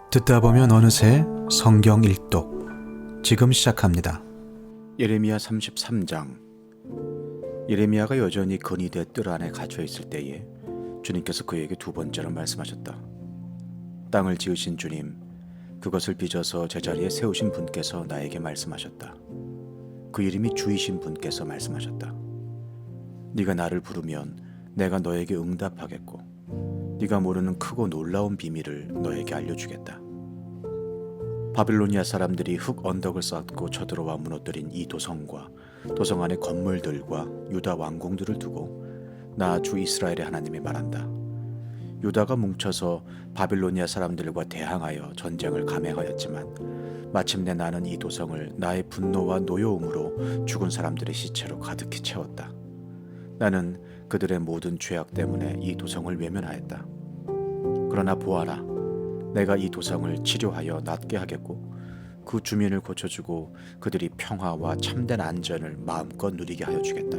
듣다 보면 어느새 성경 일독 지금 시작합니다. 예레미야 33장. 예레미야가 여전히 근위대 뜰 안에 갇혀 있을 때에 주님께서 그에게 두 번째로 말씀하셨다. 땅을 지으신 주님, 그것을 빚어서 제자리에 세우신 분께서 나에게 말씀하셨다. 그 이름이 주이신 분께서 말씀하셨다. 네가 나를 부르면 내가 너에게 응답하겠고 네가 모르는 크고 놀라운 비밀을 너에게 알려주겠다. 바빌로니아 사람들이 흙 언덕을 쌓고 쳐들어와 무너뜨린 이 도성과 도성 안의 건물들과 유다 왕궁들을 두고 나 주 이스라엘의 하나님이 말한다. 유다가 뭉쳐서 바빌로니아 사람들과 대항하여 전쟁을 감행하였지만 마침내 나는 이 도성을 나의 분노와 노여움으로 죽은 사람들의 시체로 가득히 채웠다. 나는 그들의 모든 죄악 때문에 이 도성을 외면하였다. 그러나 보아라, 내가 이 도성을 치료하여 낫게 하겠고 그 주민을 고쳐주고 그들이 평화와 참된 안전을 마음껏 누리게 하여 주겠다.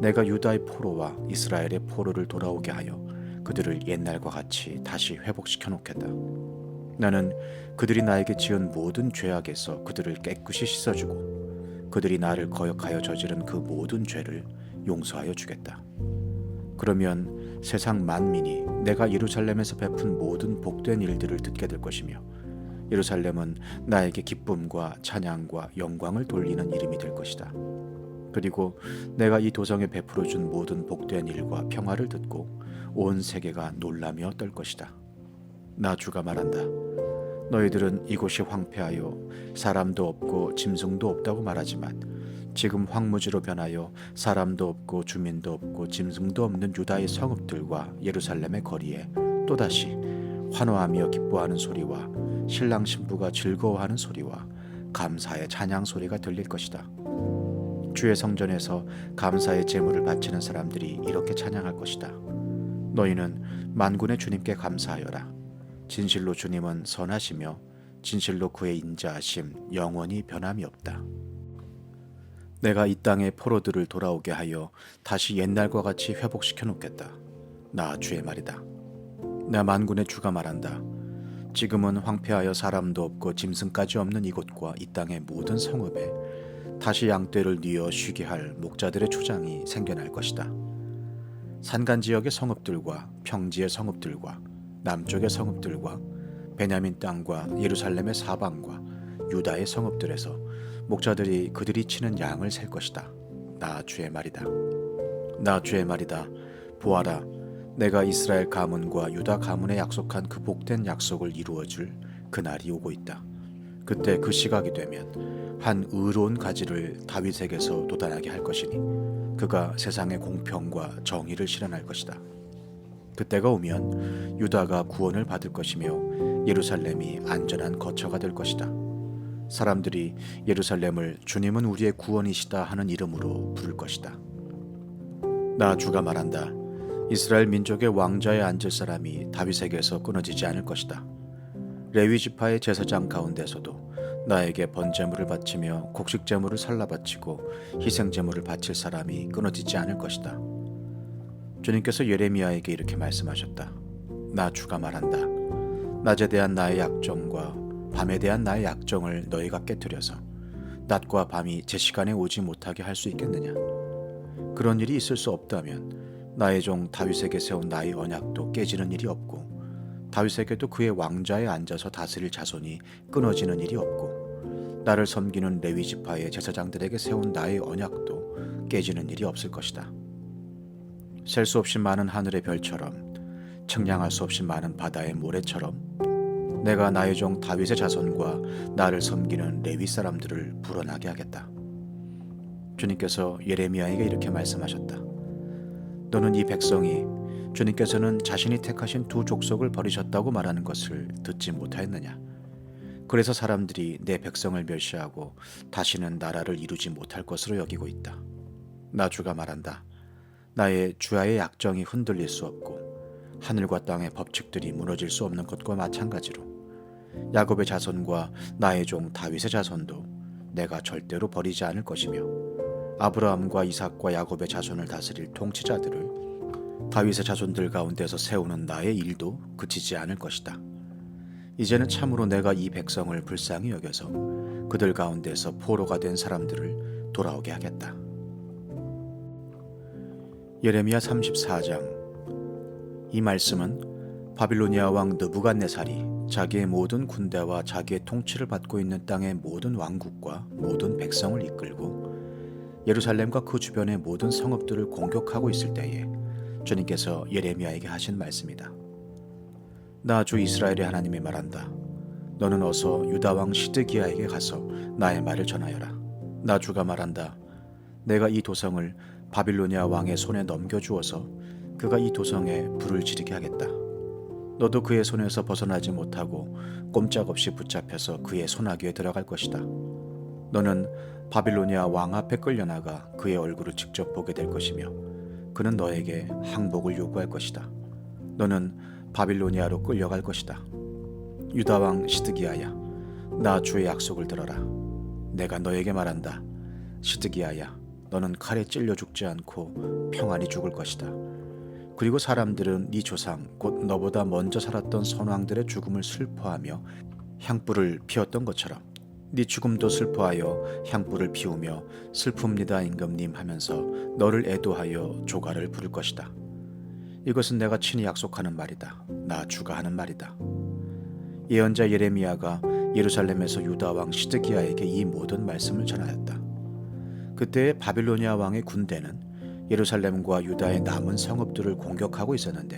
내가 유다의 포로와 이스라엘의 포로를 돌아오게 하여 그들을 옛날과 같이 다시 회복시켜 놓겠다. 나는 그들이 나에게 지은 모든 죄악에서 그들을 깨끗이 씻어주고 그들이 나를 거역하여 저지른 그 모든 죄를 용서하여 주겠다. 그러면 세상 만민이 내가 예루살렘에서 베푼 모든 복된 일들을 듣게 될 것이며 예루살렘은 나에게 기쁨과 찬양과 영광을 돌리는 이름이 될 것이다. 그리고 내가 이 도성에 베풀어 준 모든 복된 일과 평화를 듣고 온 세계가 놀라며 떨 것이다. 나 주가 말한다. 너희들은 이곳이 황폐하여 사람도 없고 짐승도 없다고 말하지만 지금 황무지로 변하여 사람도 없고 주민도 없고 짐승도 없는 유다의 성읍들과 예루살렘의 거리에 또다시 환호하며 기뻐하는 소리와 신랑 신부가 즐거워하는 소리와 감사의 찬양 소리가 들릴 것이다. 주의 성전에서 감사의 제물을 바치는 사람들이 이렇게 찬양할 것이다. 너희는 만군의 주님께 감사하여라. 진실로 주님은 선하시며 진실로 그의 인자하심 영원히 변함이 없다. 내가 이 땅의 포로들을 돌아오게 하여 다시 옛날과 같이 회복시켜 놓겠다. 나 주의 말이다. 나 만군의 주가 말한다. 지금은 황폐하여 사람도 없고 짐승까지 없는 이곳과 이 땅의 모든 성읍에 다시 양떼를 뉘어 쉬게 할 목자들의 초장이 생겨날 것이다. 산간 지역의 성읍들과 평지의 성읍들과 남쪽의 성읍들과 베냐민 땅과 예루살렘의 사방과 유다의 성읍들에서 목자들이 그들이 치는 양을 셀 것이다. 나 주의 말이다. 나 주의 말이다. 보아라, 내가 이스라엘 가문과 유다 가문에 약속한 그 복된 약속을 이루어줄 그날이 오고 있다. 그때 그 시각이 되면 한 의로운 가지를 다윗에게서 돋아나게 할 것이니 그가 세상의 공평과 정의를 실현할 것이다. 그때가 오면 유다가 구원을 받을 것이며 예루살렘이 안전한 거처가 될 것이다. 사람들이 예루살렘을 주님은 우리의 구원이시다 하는 이름으로 부를 것이다. 나 주가 말한다. 이스라엘 민족의 왕좌에 앉을 사람이 다윗에게서 끊어지지 않을 것이다. 레위 지파의 제사장 가운데서도 나에게 번제물을 바치며 곡식제물을 살라 바치고 희생제물을 바칠 사람이 끊어지지 않을 것이다. 주님께서 예레미야에게 이렇게 말씀하셨다. 나 주가 말한다. 낮에 대한 나의 약정과 밤에 대한 나의 약정을 너희가 깨뜨려서 낮과 밤이 제 시간에 오지 못하게 할 수 있겠느냐? 그런 일이 있을 수 없다면 나의 종 다윗에게 세운 나의 언약도 깨지는 일이 없고 다윗에게도 그의 왕좌에 앉아서 다스릴 자손이 끊어지는 일이 없고 나를 섬기는 레위 지파의 제사장들에게 세운 나의 언약도 깨지는 일이 없을 것이다. 셀 수 없이 많은 하늘의 별처럼 측량할 수 없이 많은 바다의 모래처럼 내가 나의 종 다윗의 자손과 나를 섬기는 레위 사람들을 불어나게 하겠다. 주님께서 예레미야에게 이렇게 말씀하셨다. 너는 이 백성이 주님께서는 자신이 택하신 두 족속을 버리셨다고 말하는 것을 듣지 못하였느냐? 그래서 사람들이 내 백성을 멸시하고 다시는 나라를 이루지 못할 것으로 여기고 있다. 나 주가 말한다. 나의 주야의 약정이 흔들릴 수 없고 하늘과 땅의 법칙들이 무너질 수 없는 것과 마찬가지로 야곱의 자손과 나의 종 다윗의 자손도 내가 절대로 버리지 않을 것이며 아브라함과 이삭과 야곱의 자손을 다스릴 통치자들을 다윗의 자손들 가운데서 세우는 나의 일도 그치지 않을 것이다. 이제는 참으로 내가 이 백성을 불쌍히 여겨서 그들 가운데서 포로가 된 사람들을 돌아오게 하겠다. 예레미야 34장. 이 말씀은 바빌로니아 왕 느부갓네살이 자기의 모든 군대와 자기의 통치를 받고 있는 땅의 모든 왕국과 모든 백성을 이끌고 예루살렘과 그 주변의 모든 성읍들을 공격하고 있을 때에 주님께서 예레미야에게 하신 말씀이다. 나 주 이스라엘의 하나님이 말한다. 너는 어서 유다 왕 시드기야에게 가서 나의 말을 전하여라. 나 주가 말한다. 내가 이 도성을 바빌로니아 왕의 손에 넘겨주어서 그가 이 도성에 불을 지르게 하겠다. 너도 그의 손에서 벗어나지 못하고 꼼짝없이 붙잡혀서 그의 손아귀에 들어갈 것이다. 너는 바빌로니아 왕 앞에 끌려나가 그의 얼굴을 직접 보게 될 것이며 그는 너에게 항복을 요구할 것이다. 너는 바빌로니아로 끌려갈 것이다. 유다 왕 시드기야야, 나 주의 약속을 들어라. 내가 너에게 말한다. 시드기야야, 너는 칼에 찔려 죽지 않고 평안히 죽을 것이다. 그리고 사람들은 네 조상 곧 너보다 먼저 살았던 선왕들의 죽음을 슬퍼하며 향불을 피웠던 것처럼 네 죽음도 슬퍼하여 향불을 피우며 슬픕니다 임금님 하면서 너를 애도하여 조가를 부를 것이다. 이것은 내가 친히 약속하는 말이다. 나 주가 하는 말이다. 예언자 예레미야가 예루살렘에서 유다 왕 시드기야에게 이 모든 말씀을 전하였다. 그때 바빌로니아 왕의 군대는 예루살렘과 유다의 남은 성읍들을 공격하고 있었는데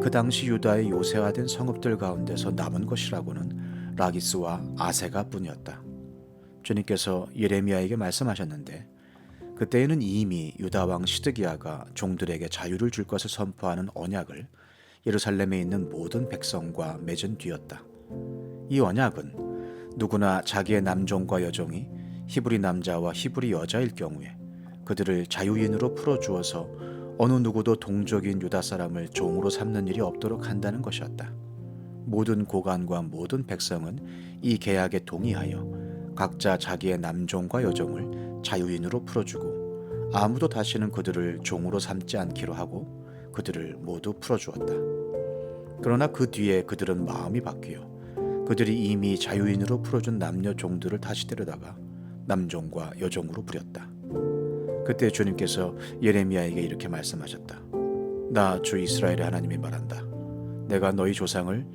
그 당시 유다의 요새화된 성읍들 가운데서 남은 것이라고는 라기스와 아세가 뿐이었다. 주님께서 예레미야에게 말씀하셨는데 그때에는 이미 유다 왕 시드기야가 종들에게 자유를 줄 것을 선포하는 언약을 예루살렘에 있는 모든 백성과 맺은 뒤였다. 이 언약은 누구나 자기의 남종과 여종이 히브리 남자와 히브리 여자일 경우에 그들을 자유인으로 풀어주어서 어느 누구도 동족인 유다 사람을 종으로 삼는 일이 없도록 한다는 것이었다. 모든 고관과 모든 백성은 이 계약에 동의하여 각자 자기의 남종과 여종을 자유인으로 풀어주고 아무도 다시는 그들을 종으로 삼지 않기로 하고 그들을 모두 풀어주었다. 그러나 그 뒤에 그들은 마음이 바뀌어 그들이 이미 자유인으로 풀어준 남녀 종들을 다시 데려다가 남종과 여종으로 부렸다. 그때 주님께서 예레미야에게 이렇게 말씀하셨다. 나 주 이스라엘의 하나님이 말한다. 내가 너희 조상을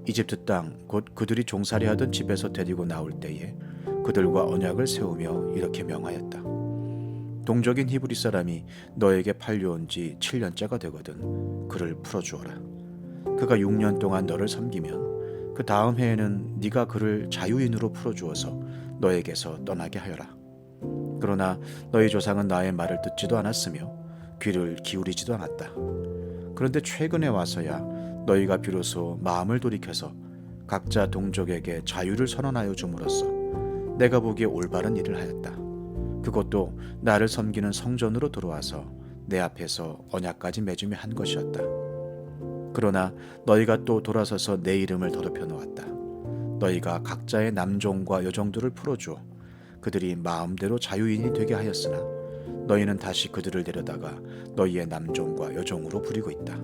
이집트 땅 곧 그들이 종살이하던 집에서 데리고 나올 때에 그들과 언약을 세우며 이렇게 명하였다. 동족인 히브리 사람이 너에게 팔려온 지 7년째가 되거든 그를 풀어주어라. 그가 6년 동안 너를 섬기면 그 다음 해에는 네가 그를 자유인으로 풀어주어서 너에게서 떠나게 하여라. 그러나 너희 조상은 나의 말을 듣지도 않았으며 귀를 기울이지도 않았다. 그런데 최근에 와서야 너희가 비로소 마음을 돌이켜서 각자 동족에게 자유를 선언하여 줌으로써 내가 보기에 올바른 일을 하였다. 그것도 나를 섬기는 성전으로 들어와서 내 앞에서 언약까지 맺으며 한 것이었다. 그러나 너희가 또 돌아서서 내 이름을 더럽혀 놓았다. 너희가 각자의 남종과 여종들을 풀어주어 그들이 마음대로 자유인이 되게 하였으나 너희는 다시 그들을 데려다가 너희의 남종과 여종으로 부리고 있다.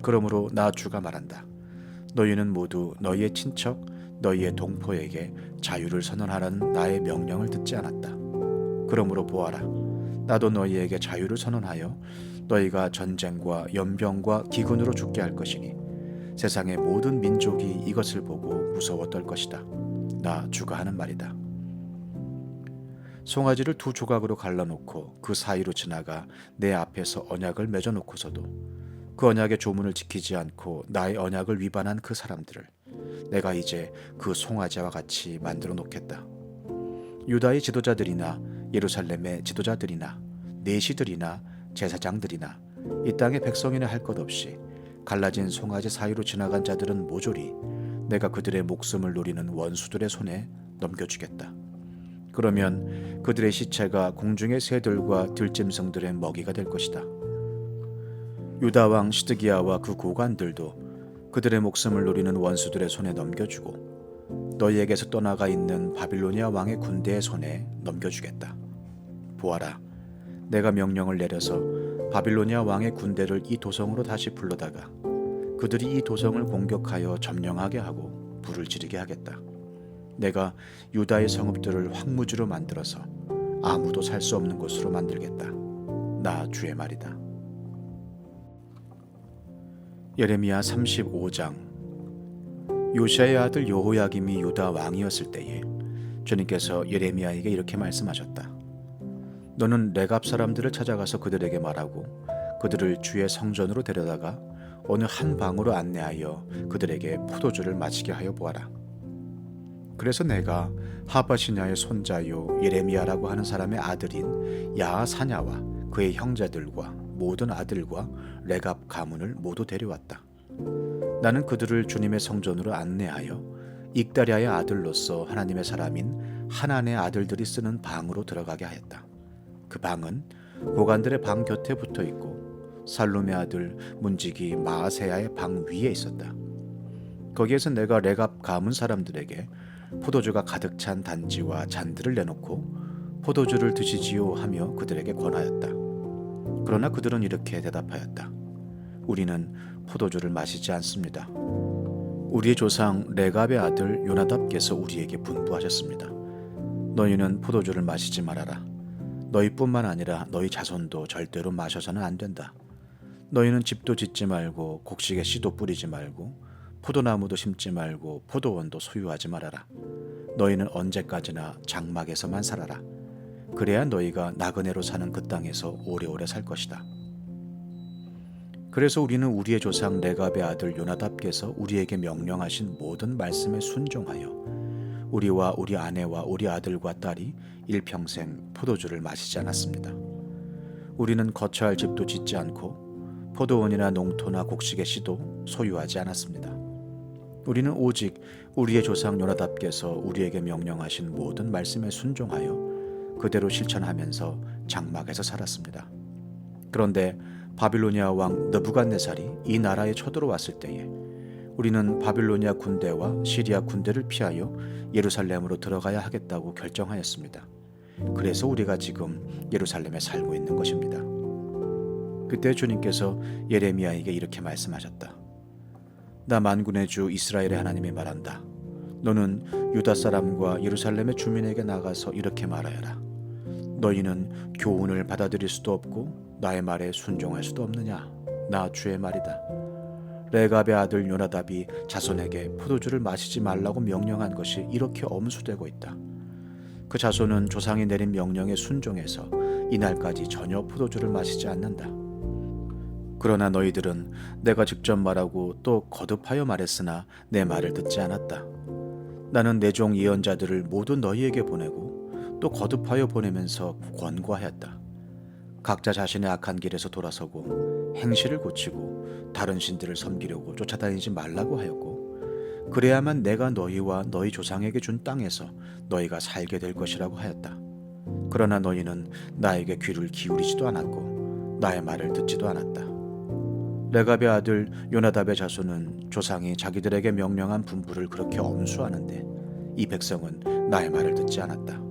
그러므로 나 주가 말한다. 너희는 모두 너희의 친척, 너희의 동포에게 자유를 선언하라는 나의 명령을 듣지 않았다. 그러므로 보아라. 나도 너희에게 자유를 선언하여 너희가 전쟁과 연병과 기근으로 죽게 할 것이니 세상의 모든 민족이 이것을 보고 무서워 떨 것이다. 나 주가 하는 말이다. 송아지를 두 조각으로 갈라놓고 그 사이로 지나가 내 앞에서 언약을 맺어놓고서도 그 언약의 조문을 지키지 않고 나의 언약을 위반한 그 사람들을 내가 이제 그 송아지와 같이 만들어 놓겠다. 유다의 지도자들이나 예루살렘의 지도자들이나 내시들이나 제사장들이나 이 땅의 백성이나 할 것 없이 갈라진 송아지 사이로 지나간 자들은 모조리 내가 그들의 목숨을 노리는 원수들의 손에 넘겨주겠다. 그러면 그들의 시체가 공중의 새들과 들짐승들의 먹이가 될 것이다. 유다 왕 시드기야와 그 고관들도 그들의 목숨을 노리는 원수들의 손에 넘겨주고 너희에게서 떠나가 있는 바빌로니아 왕의 군대의 손에 넘겨주겠다. 보아라, 내가 명령을 내려서 바빌로니아 왕의 군대를 이 도성으로 다시 불러다가 그들이 이 도성을 공격하여 점령하게 하고 불을 지르게 하겠다. 내가 유다의 성읍들을 황무지로 만들어서 아무도 살 수 없는 곳으로 만들겠다. 나 주의 말이다. 예레미야 35장. 요시아의 아들 여호야김이 유다 왕이었을 때에 주님께서 예레미야에게 이렇게 말씀하셨다. 너는 레갑 사람들을 찾아가서 그들에게 말하고 그들을 주의 성전으로 데려다가 어느 한 방으로 안내하여 그들에게 포도주를 마시게 하여 보아라. 그래서 내가 하바시냐의 손자요 예레미야라고 하는 사람의 아들인 야사냐와 그의 형제들과 모든 아들과 레갑 가문을 모두 데려왔다. 나는 그들을 주님의 성전으로 안내하여 익다리아의 아들로서 하나님의 사람인 하난의 아들들이 쓰는 방으로 들어가게 하였다. 그 방은 고관들의 방 곁에 붙어 있고 살룸의 아들 문지기 마아세야의 방 위에 있었다. 거기에서 내가 레갑 가문 사람들에게 포도주가 가득 찬 단지와 잔들을 내놓고 포도주를 드시지요 하며 그들에게 권하였다. 그러나 그들은 이렇게 대답하였다. 우리는 포도주를 마시지 않습니다. 우리의 조상 레갑의 아들 요나답께서 우리에게 분부하셨습니다. 너희는 포도주를 마시지 말아라. 너희뿐만 아니라 너희 자손도 절대로 마셔서는 안 된다. 너희는 집도 짓지 말고 곡식에 씨도 뿌리지 말고 포도나무도 심지 말고 포도원도 소유하지 말아라. 너희는 언제까지나 장막에서만 살아라. 그래야 너희가 나그네로 사는 그 땅에서 오래오래 살 것이다. 그래서 우리는 우리의 조상 레갑의 아들 요나답께서 우리에게 명령하신 모든 말씀에 순종하여 우리와 우리 아내와 우리 아들과 딸이 일평생 포도주를 마시지 않았습니다. 우리는 거처할 집도 짓지 않고 포도원이나 농토나 곡식의 씨도 소유하지 않았습니다. 우리는 오직 우리의 조상 요나답께서 우리에게 명령하신 모든 말씀에 순종하여 그대로 실천하면서 장막에서 살았습니다. 그런데 바빌로니아 왕 느부갓네살이 이 나라에 쳐들어왔을 때에 우리는 바빌로니아 군대와 시리아 군대를 피하여 예루살렘으로 들어가야 하겠다고 결정하였습니다. 그래서 우리가 지금 예루살렘에 살고 있는 것입니다. 그때 주님께서 예레미야에게 이렇게 말씀하셨다. 나 만군의 주 이스라엘의 하나님이 말한다. 너는 유다 사람과 예루살렘의 주민에게 나가서 이렇게 말하여라. 너희는 교훈을 받아들일 수도 없고 나의 말에 순종할 수도 없느냐? 나 주의 말이다. 레갑의 아들 요나답이 자손에게 포도주를 마시지 말라고 명령한 것이 이렇게 엄수되고 있다. 그 자손은 조상이 내린 명령에 순종해서 이날까지 전혀 포도주를 마시지 않는다. 그러나 너희들은 내가 직접 말하고 또 거듭하여 말했으나 내 말을 듣지 않았다. 나는 내 종 예언자들을 모두 너희에게 보내고 또 거듭하여 보내면서 권고하였다. 각자 자신의 악한 길에서 돌아서고 행실을 고치고 다른 신들을 섬기려고 쫓아다니지 말라고 하였고 그래야만 내가 너희와 너희 조상에게 준 땅에서 너희가 살게 될 것이라고 하였다. 그러나 너희는 나에게 귀를 기울이지도 않았고 나의 말을 듣지도 않았다. 레갑의 아들 요나답의 자손은 조상이 자기들에게 명령한 분부를 그렇게 엄수하는데 이 백성은 나의 말을 듣지 않았다.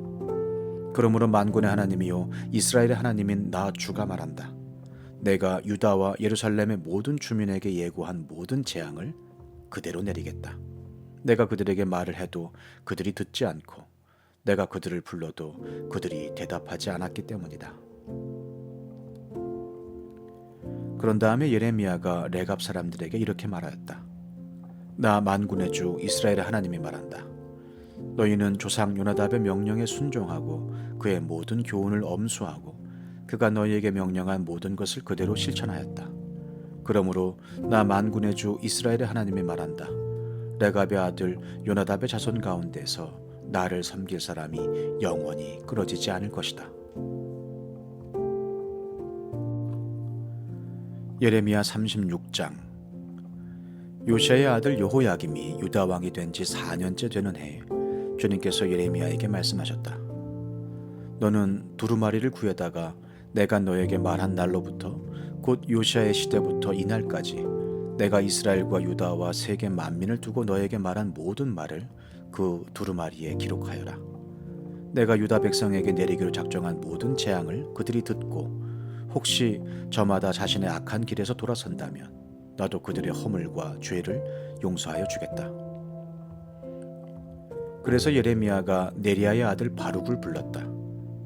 그러므로 만군의 하나님이요 이스라엘의 하나님인 나 주가 말한다. 내가 유다와 예루살렘의 모든 주민에게 예고한 모든 재앙을 그대로 내리겠다. 내가 그들에게 말을 해도 그들이 듣지 않고 내가 그들을 불러도 그들이 대답하지 않았기 때문이다. 그런 다음에 예레미야가 레갑 사람들에게 이렇게 말하였다. 나 만군의 주 이스라엘의 하나님이 말한다. 너희는 조상 요나답의 명령에 순종하고 그의 모든 교훈을 엄수하고 그가 너희에게 명령한 모든 것을 그대로 실천하였다. 그러므로 나 만군의 주 이스라엘의 하나님이 말한다. 레갑의 아들 요나답의 자손 가운데서 나를 섬길 사람이 영원히 끊어지지 않을 것이다. 예레미야 36장. 요시아의 아들 여호야김이 유다 왕이 된 지 4년째 되는 해에 주님께서 예레미야에게 말씀하셨다. 너는 두루마리를 구해다가 내가 너에게 말한 날로부터 곧 요시아의 시대부터 이날까지 내가 이스라엘과 유다와 세계 만민을 두고 너에게 말한 모든 말을 그 두루마리에 기록하여라. 내가 유다 백성에게 내리기로 작정한 모든 재앙을 그들이 듣고 혹시 저마다 자신의 악한 길에서 돌아선다면 나도 그들의 허물과 죄를 용서하여 주겠다. 그래서 예레미야가 네리야의 아들 바룩을 불렀다.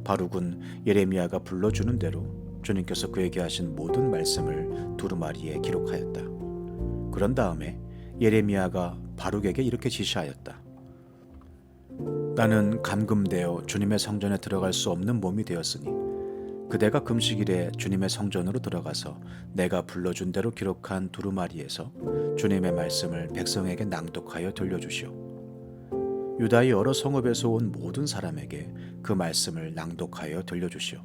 바룩은 예레미야가 불러주는 대로 주님께서 그에게 하신 모든 말씀을 두루마리에 기록하였다. 그런 다음에 예레미야가 바룩에게 이렇게 지시하였다. 나는 감금되어 주님의 성전에 들어갈 수 없는 몸이 되었으니 그대가 금식일에 주님의 성전으로 들어가서 내가 불러준 대로 기록한 두루마리에서 주님의 말씀을 백성에게 낭독하여 들려주시오. 유다의 여러 성읍에서 온 모든 사람에게 그 말씀을 낭독하여 들려주시오.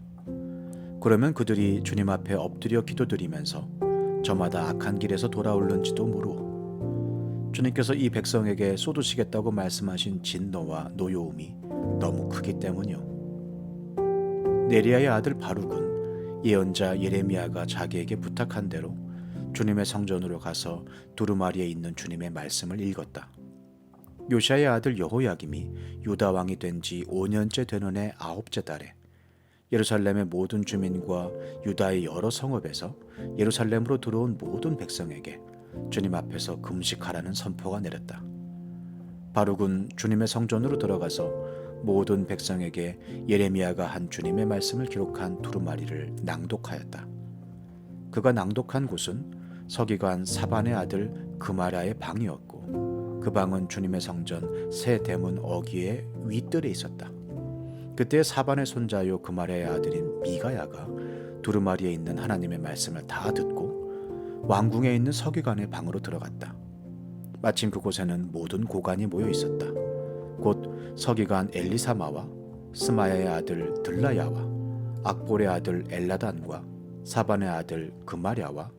그러면 그들이 주님 앞에 엎드려 기도드리면서 저마다 악한 길에서 돌아올는지도 모르오. 주님께서 이 백성에게 쏟으시겠다고 말씀하신 진노와 노여움이 너무 크기 때문이오. 네리야의 아들 바룩은 예언자 예레미야가 자기에게 부탁한 대로 주님의 성전으로 가서 두루마리에 있는 주님의 말씀을 읽었다. 요시야의 아들 여호야김이 유다 왕이 된 지 5년째 되는 해 9째 달에 예루살렘의 모든 주민과 유다의 여러 성읍에서 예루살렘으로 들어온 모든 백성에게 주님 앞에서 금식하라는 선포가 내렸다. 바룩은 주님의 성전으로 들어가서 모든 백성에게 예레미야가 한 주님의 말씀을 기록한 두루마리를 낭독하였다. 그가 낭독한 곳은 서기관 사반의 아들 그마랴의 방이었고 그 방은 주님의 성전 새 대문 어귀의 윗뜰에 있었다. 그때 사반의 손자요 그마랴의 아들인 미가야가 두루마리에 있는 하나님의 말씀을 다 듣고 왕궁에 있는 서기관의 방으로 들어갔다. 마침 그곳에는 모든 고관이 모여 있었다. 곧 서기관 엘리사마와 스마야의 아들 들라야와 악볼의 아들 엘라단과 사반의 아들 그마랴와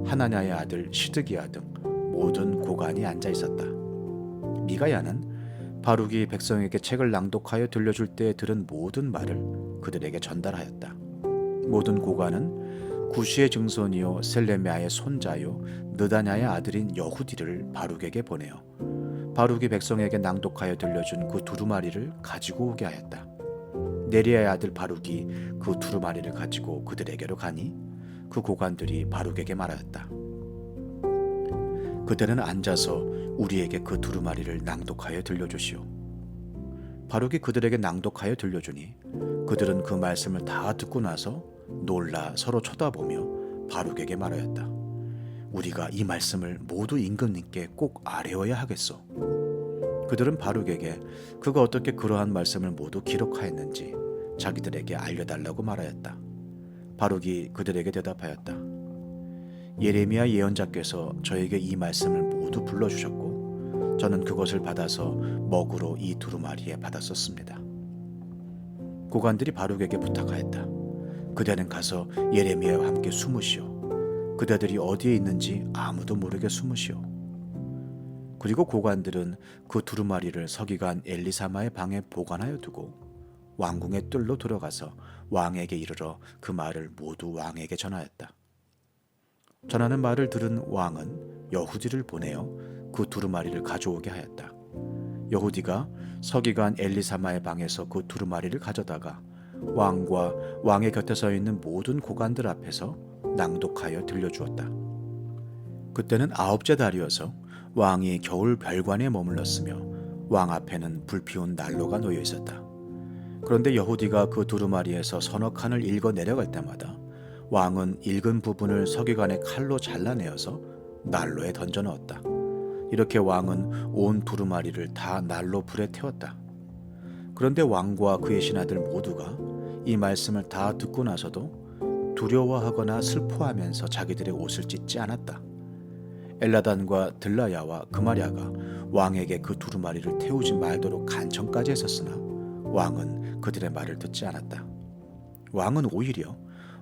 하나냐의 아들 시드기야 등 모든 고관이 앉아 있었다. 미가야는 바룩이 백성에게 책을 낭독하여 들려줄 때 들은 모든 말을 그들에게 전달하였다. 모든 고관은 구시의 증손이요 셀레미야의 손자요 느다냐의 아들인 여후디를 바룩에게 보내어 바룩이 백성에게 낭독하여 들려준 그 두루마리를 가지고 오게 하였다. 네리야의 아들 바룩이 그 두루마리를 가지고 그들에게로 가니 그 고관들이 바룩에게 말하였다. 그대는 앉아서 우리에게 그 두루마리를 낭독하여 들려주시오. 바룩이 그들에게 낭독하여 들려주니 그들은 그 말씀을 다 듣고 나서 놀라 서로 쳐다보며 바룩에게 말하였다. 우리가 이 말씀을 모두 임금님께 꼭 아뢰어야 하겠소. 그들은 바룩에게 그가 어떻게 그러한 말씀을 모두 기록하였는지 자기들에게 알려달라고 말하였다. 바룩이 그들에게 대답하였다. 예레미야 예언자께서 저에게 이 말씀을 모두 불러주셨고 저는 그것을 받아서 먹으로 이 두루마리에 받았었습니다. 고관들이 바룩에게 부탁하였다. 그대는 가서 예레미야와 함께 숨으시오. 그대들이 어디에 있는지 아무도 모르게 숨으시오. 그리고 고관들은 그 두루마리를 서기관 엘리사마의 방에 보관하여 두고 왕궁의 뜰로 들어가서 왕에게 이르러 그 말을 모두 왕에게 전하였다. 전하는 말을 들은 왕은 여후디를 보내어 그 두루마리를 가져오게 하였다. 여후디가 서기관 엘리사마의 방에서 그 두루마리를 가져다가 왕과 왕의 곁에 서 있는 모든 고관들 앞에서 낭독하여 들려주었다. 그때는 9째 달이어서 왕이 겨울 별관에 머물렀으며 왕 앞에는 불피운 난로가 놓여 있었다. 그런데 여후디가 그 두루마리에서 서너 칸을 읽어 내려갈 때마다 왕은 읽은 부분을 서기관의 칼로 잘라내어서 난로에 던져 넣었다. 이렇게 왕은 온 두루마리를 다 난로 불에 태웠다. 그런데 왕과 그의 신하들 모두가 이 말씀을 다 듣고 나서도 두려워하거나 슬퍼하면서 자기들의 옷을 찢지 않았다. 엘라단과 들라야와 그마랴가 왕에게 그 두루마리를 태우지 말도록 간청까지 했었으나 왕은 그들의 말을 듣지 않았다. 왕은 오히려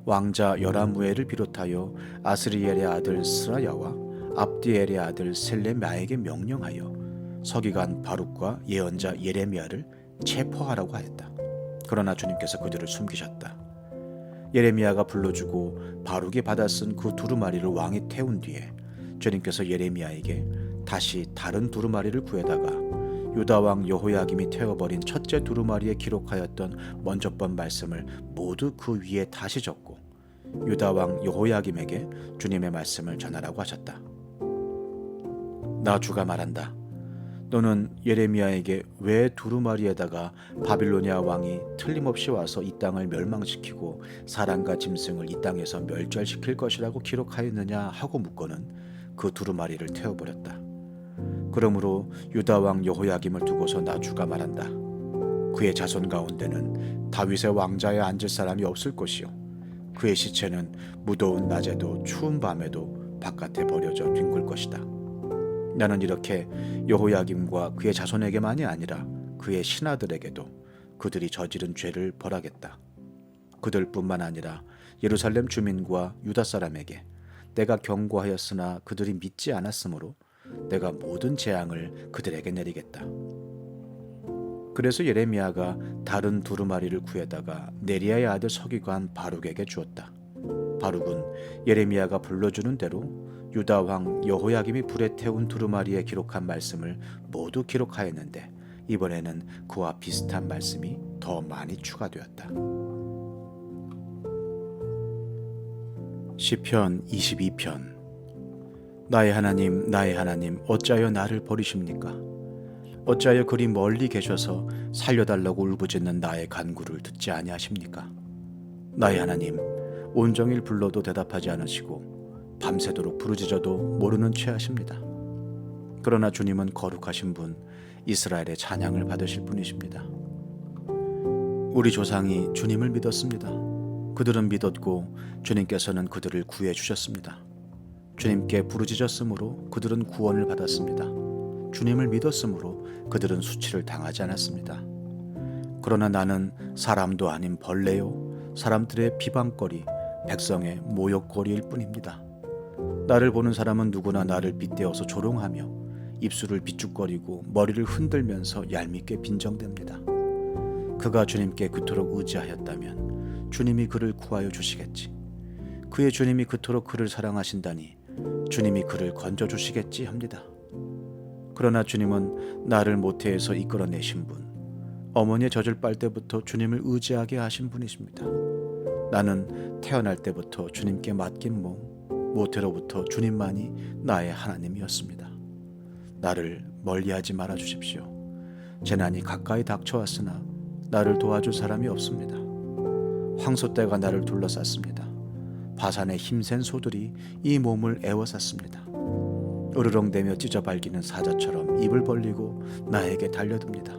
왕자 여라무엘을 비롯하여 아스리엘의 아들 스라야와 압디엘의 아들 셀레미야에게 명령하여 서기관 바룩과 예언자 예레미야를 체포하라고 하였다. 그러나 주님께서 그들을 숨기셨다. 예레미야가 불러주고 바룩이 받아 쓴 그 두루마리를 왕이 태운 뒤에 주님께서 예레미야에게 다시 다른 두루마리를 구해다가 유다 왕 여호야김이 태워버린 첫째 두루마리에 기록하였던 먼저 번 말씀을 모두 그 위에 다시 적고 유다 왕 여호야김에게 주님의 말씀을 전하라고 하셨다. 나 주가 말한다. 너는 예레미야에게 왜 두루마리에다가 바빌로니아 왕이 틀림없이 와서 이 땅을 멸망시키고 사람과 짐승을 이 땅에서 멸절시킬 것이라고 기록하였느냐 하고 묻고는 그 두루마리를 태워버렸다. 그러므로 유다 왕 여호야김을 두고서 나 주가 말한다. 그의 자손 가운데는 다윗의 왕자에 앉을 사람이 없을 것이요 그의 시체는 무더운 낮에도 추운 밤에도 바깥에 버려져 뒹굴 것이다. 나는 이렇게 여호야김과 그의 자손에게만이 아니라 그의 신하들에게도 그들이 저지른 죄를 벌하겠다. 그들뿐만 아니라 예루살렘 주민과 유다 사람에게 내가 경고하였으나 그들이 믿지 않았으므로 내가 모든 재앙을 그들에게 내리겠다. 그래서 예레미야가 다른 두루마리를 구해다가 네리야의 아들 서기관 바룩에게 주었다. 바룩은 예레미야가 불러주는 대로 유다 왕 여호야김이 불에 태운 두루마리에 기록한 말씀을 모두 기록하였는데 이번에는 그와 비슷한 말씀이 더 많이 추가되었다. 시편 22편. 나의 하나님 어찌하여 나를 버리십니까? 어찌하여 그리 멀리 계셔서 살려달라고 울부짖는 나의 간구를 듣지 아니하십니까? 나의 하나님 온종일 불러도 대답하지 않으시고 밤새도록 부르짖어도 모르는 채 하십니다. 그러나 주님은 거룩하신 분, 이스라엘의 찬양을 받으실 분이십니다. 우리 조상이 주님을 믿었습니다. 그들은 믿었고 주님께서는 그들을 구해 주셨습니다. 주님께 부르짖었으므로 그들은 구원을 받았습니다. 주님을 믿었으므로 그들은 수치를 당하지 않았습니다. 그러나 나는 사람도 아닌 벌레요, 사람들의 비방거리, 백성의 모욕거리일 뿐입니다. 나를 보는 사람은 누구나 나를 빗대어서 조롱하며 입술을 비죽거리고 머리를 흔들면서 얄밉게 빈정댑니다. 그가 주님께 그토록 의지하였다면 주님이 그를 구하여 주시겠지. 그의 주님이 그토록 그를 사랑하신다니 주님이 그를 건져주시겠지 합니다. 그러나 주님은 나를 모태에서 이끌어내신 분, 어머니의 젖을 빨 때부터 주님을 의지하게 하신 분이십니다. 나는 태어날 때부터 주님께 맡긴 몸, 모태로부터 주님만이 나의 하나님이었습니다. 나를 멀리하지 말아 주십시오. 재난이 가까이 닥쳐왔으나 나를 도와줄 사람이 없습니다. 황소떼가 나를 둘러쌌습니다. 바산의 힘센 소들이 이 몸을 애워쌌습니다. 으르렁대며 찢어발기는 사자처럼 입을 벌리고 나에게 달려듭니다.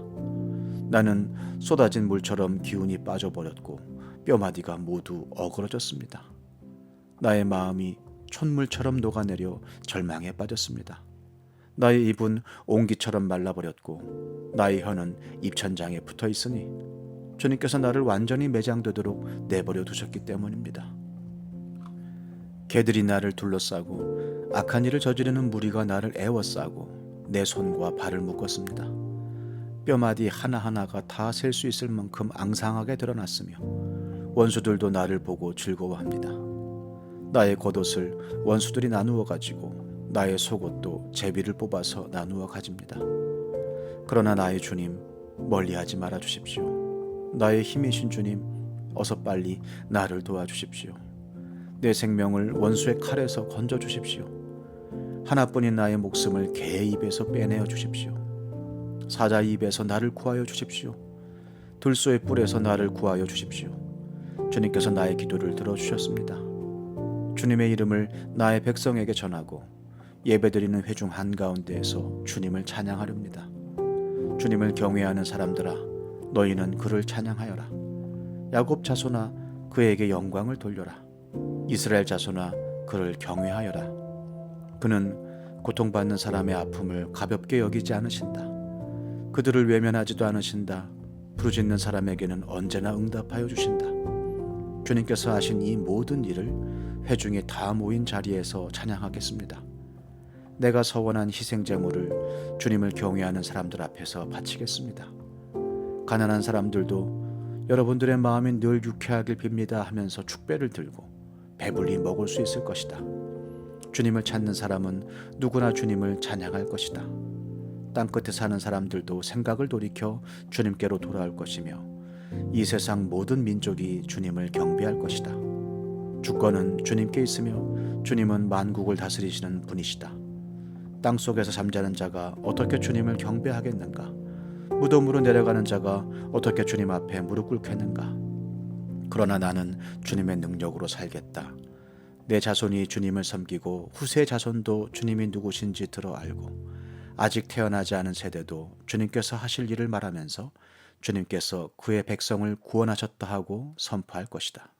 나는 쏟아진 물처럼 기운이 빠져버렸고 뼈마디가 모두 어그러졌습니다. 나의 마음이 촛물처럼 녹아내려 절망에 빠졌습니다. 나의 입은 옹기처럼 말라버렸고 나의 혀는 입천장에 붙어 있으니 주님께서 나를 완전히 매장되도록 내버려 두셨기 때문입니다. 개들이 나를 둘러싸고 악한 일을 저지르는 무리가 나를 애워싸고 내 손과 발을 묶었습니다. 뼈마디 하나하나가 다 셀 수 있을 만큼 앙상하게 드러났으며 원수들도 나를 보고 즐거워합니다. 나의 겉옷을 원수들이 나누어 가지고 나의 속옷도 제비를 뽑아서 나누어 가집니다. 그러나 나의 주님 멀리하지 말아 주십시오. 나의 힘이신 주님 어서 빨리 나를 도와주십시오. 내 생명을 원수의 칼에서 건져 주십시오. 하나뿐인 나의 목숨을 개의 입에서 빼내어 주십시오. 사자의 입에서 나를 구하여 주십시오. 들소의 뿔에서 나를 구하여 주십시오. 주님께서 나의 기도를 들어주셨습니다. 주님의 이름을 나의 백성에게 전하고 예배드리는 회중 한가운데에서 주님을 찬양하렵니다. 주님을 경외하는 사람들아 너희는 그를 찬양하여라. 야곱 자손아 그에게 영광을 돌려라. 이스라엘 자손아 그를 경외하여라. 그는 고통받는 사람의 아픔을 가볍게 여기지 않으신다. 그들을 외면하지도 않으신다. 부르짖는 사람에게는 언제나 응답하여 주신다. 주님께서 하신 이 모든 일을 회중이 다 모인 자리에서 찬양하겠습니다. 내가 서원한 희생제물을 주님을 경외하는 사람들 앞에서 바치겠습니다. 가난한 사람들도 여러분들의 마음이 늘 유쾌하길 빕니다 하면서 축배를 들고 배불리 먹을 수 있을 것이다. 주님을 찾는 사람은 누구나 주님을 찬양할 것이다. 땅끝에 사는 사람들도 생각을 돌이켜 주님께로 돌아올 것이며 이 세상 모든 민족이 주님을 경배할 것이다. 주권은 주님께 있으며 주님은 만국을 다스리시는 분이시다. 땅 속에서 잠자는 자가 어떻게 주님을 경배하겠는가? 무덤으로 내려가는 자가 어떻게 주님 앞에 무릎 꿇겠는가? 그러나 나는 주님의 능력으로 살겠다. 내 자손이 주님을 섬기고 후세 자손도 주님이 누구신지 들어 알고 아직 태어나지 않은 세대도 주님께서 하실 일을 말하면서 주님께서 그의 백성을 구원하셨다 하고 선포할 것이다.